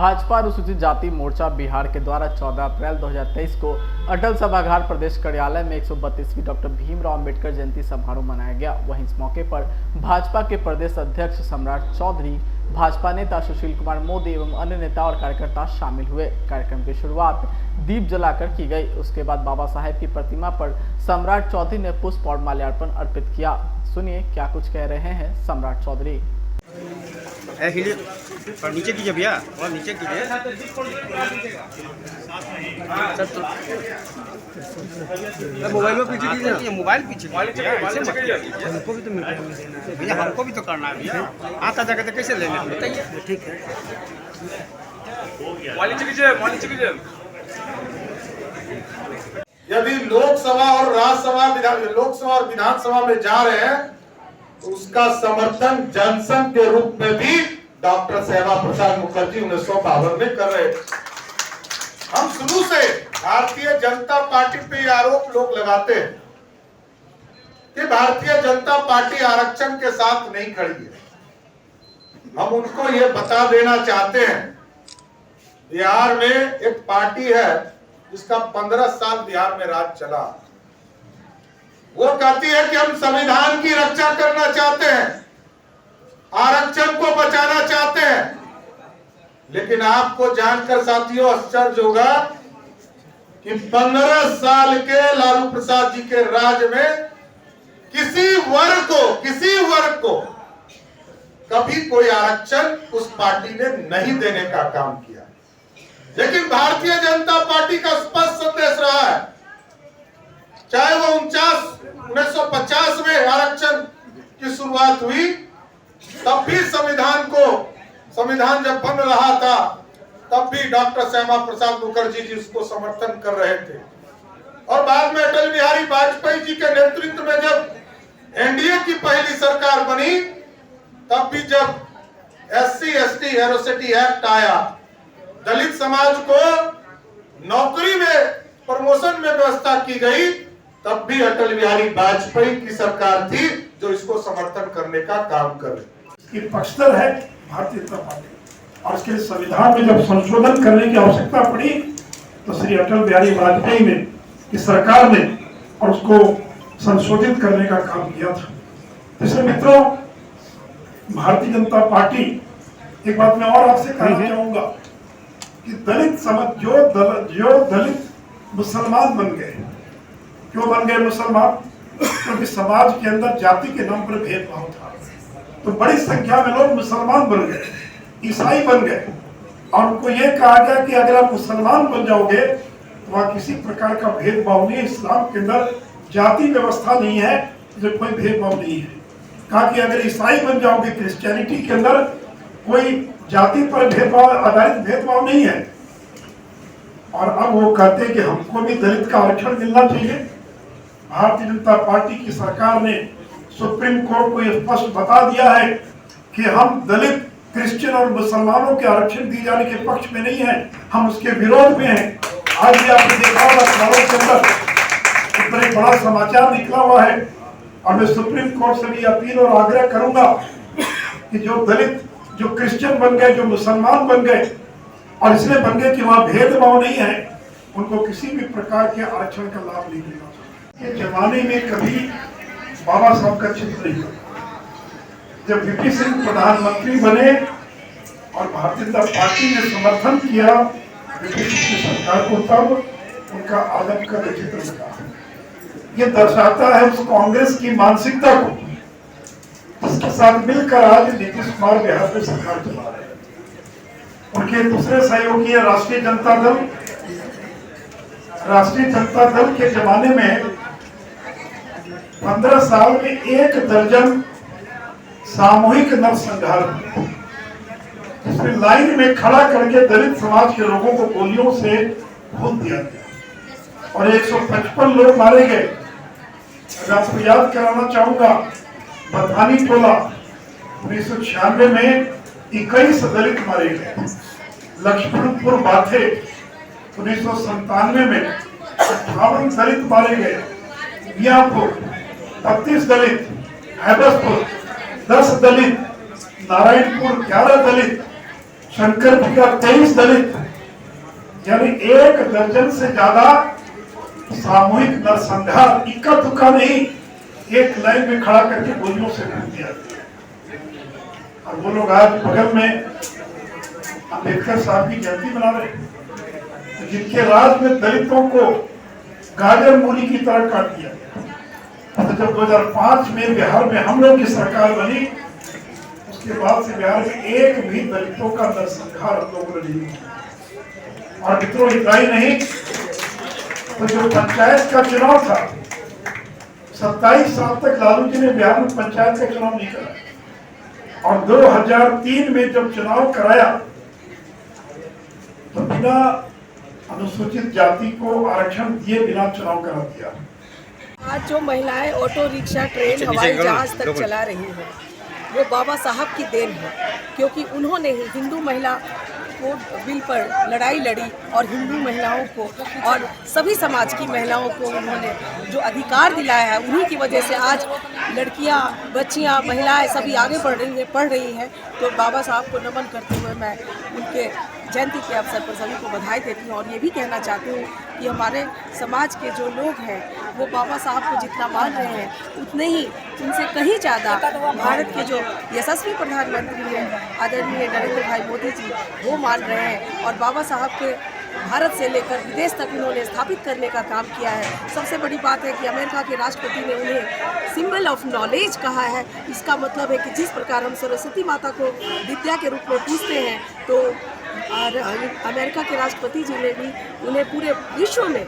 भाजपा अनुसूचित जाति मोर्चा बिहार के द्वारा 14 अप्रैल 2023 को अटल सभागार प्रदेश कार्यालय में 132वीं डॉक्टर भीमराव अंबेडकर जयंती समारोह मनाया गया। वहीं इस मौके पर भाजपा के प्रदेश अध्यक्ष सम्राट चौधरी, भाजपा नेता सुशील कुमार मोदी एवं अन्य नेता और कार्यकर्ता शामिल हुए। कार्यक्रम की शुरुआत दीप जलाकर की गई। उसके बाद बाबा साहेब की प्रतिमा पर सम्राट चौधरी ने पुष्प और माल्यार्पण अर्पित किया। सुनिए क्या कुछ कह रहे हैं सम्राट चौधरी। नीचे कीजिए भैया, और नीचे कीजिए। मोबाइल में पीछे कीजिए, मोबाइल पीछे हमको भी तो भैया, हमको भी तो करना है भैया। आता जगह तो कैसे लेंगे बताइए। ठीक है, यदि लोकसभा और विधानसभा में जा रहे हैं तो उसका समर्थन जनसंघ के रूप में भी डॉक्टर श्यामा प्रसाद मुखर्जी 1952 में कर रहे थे। हम शुरू से भारतीय जनता पार्टी पे आरोप लोग लगाते हैं कि भारतीय जनता पार्टी आरक्षण के साथ नहीं खड़ी है। हम उनको ये बता देना चाहते हैं, बिहार में एक पार्टी है जिसका 15 साल बिहार में राज चला। वो कहती है कि हम संविधान की रक्षा करना चाहते हैं, आरक्षण को बचाना चाहते हैं, लेकिन आपको जानकर साथियों आश्चर्य होगा कि 15 साल के लालू प्रसाद जी के राज में किसी वर्ग को कभी कोई आरक्षण उस पार्टी ने नहीं देने का काम किया। लेकिन भारतीय जनता पार्टी का स्पष्ट संदेश रहा है, चाहे वो 1950 में आरक्षण की शुरुआत हुई, तब भी संविधान जब बन रहा था तब भी डॉक्टर श्यामा प्रसाद मुखर्जी जी उसको समर्थन कर रहे थे। और बाद में अटल बिहारी वाजपेयी जी के नेतृत्व में जब एनडीए की पहली सरकार बनी, तब भी जब SC/ST एट्रोसिटी एक्ट आया, दलित समाज को नौकरी में प्रमोशन में व्यवस्था की गई, तब भी अटल बिहारी वाजपेयी की सरकार थी जो इसको समर्थन करने का काम कर रही। इसकी पक्षधर है भारतीय जनता पार्टी, और इसके संविधान में जब संशोधन करने की आवश्यकता पड़ी तो श्री अटल बिहारी वाजपेयी ने की सरकार ने और उसको संशोधित करने का काम किया था। इसलिए मित्रों, भारतीय जनता पार्टी, एक बात मैं और आपसे कहना चाहूंगा कि दलित समाज जो दलित मुसलमान बन गए, क्यों बन गए मुसलमान? क्योंकि समाज के अंदर जाति के नाम पर भेदभाव था, तो बड़ी संख्या में लोग मुसलमान बन गए, ईसाई बन गए, और उनको यह कहा गया कि अगर आप मुसलमान बन जाओगे तो वहां किसी प्रकार का भेदभाव नहीं है, इस्लाम के अंदर जाति व्यवस्था नहीं है, जो कोई भेदभाव नहीं है। कहा कि अगर ईसाई बन जाओगे, क्रिश्चियनिटी के अंदर कोई जाति पर भेदभाव आधारित भेदभाव नहीं है। और अब वो कहते हैं कि हमको भी दलित का आरक्षण मिलना चाहिए। भारतीय जनता पार्टी की सरकार ने सुप्रीम कोर्ट को यह स्पष्ट बता दिया है कि हम दलित, क्रिश्चियन और मुसलमानों के आरक्षण दिए जाने के पक्ष में नहीं है, हम उसके विरोध में हैं। आज भी आपने देखा होगा अखबारों के अंदर इतना एक बड़ा समाचार निकला हुआ है, और मैं सुप्रीम कोर्ट से भी अपील और आग्रह करूंगा कि जो दलित, जो क्रिश्चियन बन गए, जो मुसलमान बन गए और इसलिए बन गए कि वहां भेदभाव नहीं है, उनको किसी भी प्रकार के आरक्षण का लाभ नहीं मिलना चाहिए। ये जमाने में कभी बाबा साहब का चित्र नहीं। जब वीपी सिंह प्रधानमंत्री बने और भारतीय जनता पार्टी ने समर्थन किया वीपी सिंह की सरकार को, तब उनका आदम का चित्र लगा। ये दर्शाता है उस कांग्रेस की मानसिकता को, जिसके साथ मिलकर आज नीतीश कुमार बिहार में सरकार चला रहे हैं। उनके दूसरे सहयोगी है राष्ट्रीय जनता दल। राष्ट्रीय जनता दल के जमाने में 15 साल में 1 दर्जन सामूहिक नरसंहार, इसमें लाइन में खड़ा करके दलित समाज के लोगों को गोलियों से भून दिया गया और 155 लोग मारे गए। अगर आपको याद कराना चाहूंगा, बथानी टोला 1996 में 21 दलित मारे गए। लक्ष्मणपुर बाथे 1997 में 58 दलित मारे गए। मियापुर 32 दलित, हैदरपुर 10 दलित, नारायणपुर 11 दलित, शंकर जी का 23 दलित, यानी 1 दर्जन से ज्यादा सामूहिक नरसंहार, इक्का दुक्का नहीं, एक लाइन में खड़ा करके गोलियों से मार दिया। और वो लोग आज बगल में अम्बेडकर साहब की जयंती मना रहे, तो जिनके राज में दलितों को गाजर मूली की तरह काट दिया गया। तो जब 2005 में बिहार में हम लोग की सरकार बनी, उसके बाद से बिहार में एक भी दलितों का नरसंहार हम लोगों ने नहीं किया। और मित्रों, इतना ही नहीं, तो जो पंचायत का चुनाव था, 27 साल तक लालू जी ने बिहार में पंचायत का चुनाव नहीं करा। और 2003 में जब चुनाव कराया तो बिना अनुसूचित जाति को आरक्षण दिए बिना चुनाव करा दिया। आज जो महिलाएं ऑटो रिक्शा, ट्रेन, हवाई जहाज तक चला रही हैं, वो बाबा साहब की देन है, क्योंकि उन्होंने ही हिंदू महिला कोड बिल पर लड़ाई लड़ी और हिंदू महिलाओं को और सभी समाज की महिलाओं को उन्होंने जो अधिकार दिलाया है, उन्हीं की वजह से आज लड़कियां, बच्चियां, महिलाएं सभी आगे पढ़ रही हैं। तो बाबा साहब को नमन करते हुए मैं उनके जयंती के अवसर पर सभी को बधाई देती हूँ और ये भी कहना चाहती हूँ कि हमारे समाज के जो लोग हैं वो बाबा साहब को जितना मान रहे हैं, उतने ही उनसे कहीं ज़्यादा भारत के जो यशस्वी प्रधानमंत्री हैं आदरणीय नरेंद्र भाई मोदी जी, वो मान रहे हैं। और बाबा साहब के भारत से लेकर विदेश तक उन्होंने स्थापित करने का काम किया है। सबसे बड़ी बात है कि अमेरिका के राष्ट्रपति ने उन्हें सिंबल ऑफ नॉलेज कहा है। इसका मतलब है कि जिस प्रकार हम सरस्वती माता को विद्या के रूप में पूजते हैं, तो और अमेरिका के राष्ट्रपति जी ने भी उन्हें पूरे विश्व में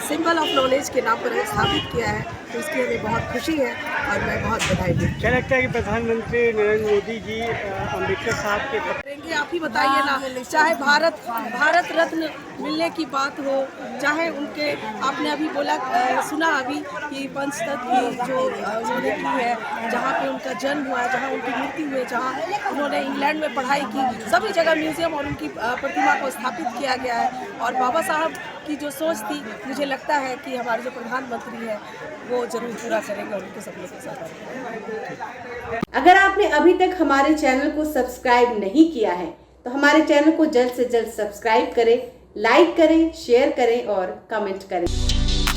सिंबल ऑफ नॉलेज के नाम पर स्थापित किया है। तो इसकी हमें बहुत खुशी है और मैं बहुत बधाई देती हूँ। क्या लगता है कि प्रधानमंत्री नरेंद्र मोदी जी अम्बेडकर साहब के करेंगे? आप ही बताइए ना, चाहे भारत रत्न मिलने की बात हो, चाहे उनके, आपने अभी बोला, सुना अभी कि पंचतत्व की जो उन्होंने की है, जहाँ पे उनका जन्म हुआ है, जहाँ उनकी मृत्यु हुई है, जहाँ उन्होंने इंग्लैंड में पढ़ाई की, सभी जगह म्यूजियम और उनकी प्रतिमा को स्थापित किया गया है। और बाबा साहब की जो सोच थी, मुझे लगता है कि हमारे जो प्रधानमंत्री हैं वो जरूर पूरा करेंगे और उनके सपने के साथ। अगर आपने अभी तक हमारे चैनल को सब्सक्राइब नहीं किया है तो हमारे चैनल को जल्द से जल्द सब्सक्राइब करें, लाइक करें, शेयर करें और कमेंट करें।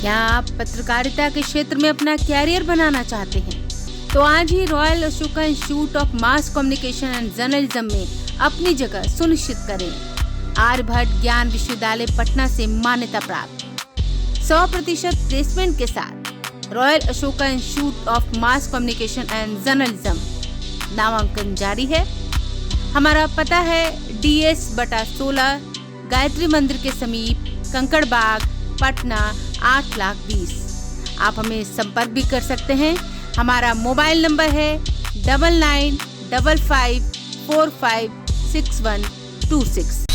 क्या आप पत्रकारिता के क्षेत्र में अपना कैरियर बनाना चाहते हैं? तो आज ही Royal Ashoka Institute of Mass Communication and Journalism में अपनी जगह सुनिश्चित करें। आर्यभट्ट ज्ञान विश्वविद्यालय पटना से मान्यता प्राप्त 100% प्लेसमेंट के साथ royal Ashoka Institute of Mass Communication and journalism नामांकन जारी है। हमारा पता है DS/16 गायत्री मंदिर के समीप, कंकड़ बाग, पटना 8,20,000। आप हमें संपर्क भी कर सकते हैं। हमारा मोबाइल नंबर है 9955456126।